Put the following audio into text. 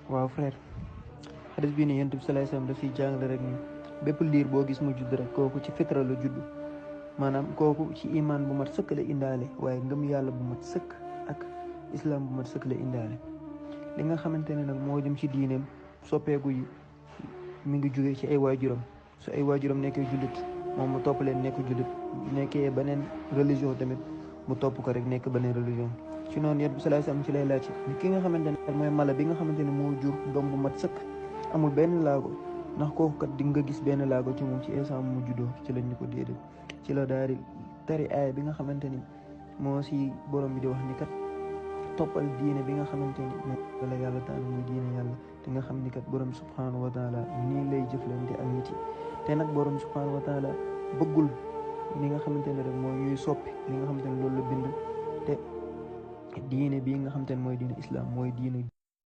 waaw frère, xadis bii nii yonent bi salaay salaam daf fiy jàngale rek ni bépp liir boo gis mu judd rek kooku ci fitra la judd, maanaam kooku ci imaan bu mat sëkk la indaale, waaye ngëm yàlla bu mat sëkk ak islam bu mat sëkk la indaale. li nga xamante ne nag moo jëm ci diineem soppeeku yi mi ngi jóge ci ay waajuram. su ay waajuram nekkee jullit moom mu topp leen nekk jullit, nekkee beneen religion tamit mu topp ko rek nekk beneen religion. ci noonu yonent bi salaay salaam ci lay laaj ni ki nga xamante ne mooy mala bi nga xamante ne moo jur doom bu mat sëkk amul benn laago, ndax kooku kat di nga gis benn laago ci moom ci instant mu juddoo. ci lañ ñu ko déedéet, ci la daal di tari aaya bi nga xamante ni moo si borom bi di wax ni kat toppal diine bi nga xamante ni moom la yàlla tànn muy diine yàlla, te nga xam ni kat borom subhanahu wa taala nii lay jëflante ak nit yi. te nag borom subhanahu wa taala bëggul li nga xamante ne rek mooy ñuy soppi li nga xamante ne loolu la bind. te diine bii nga xamante ne mooy diine islam mooy diine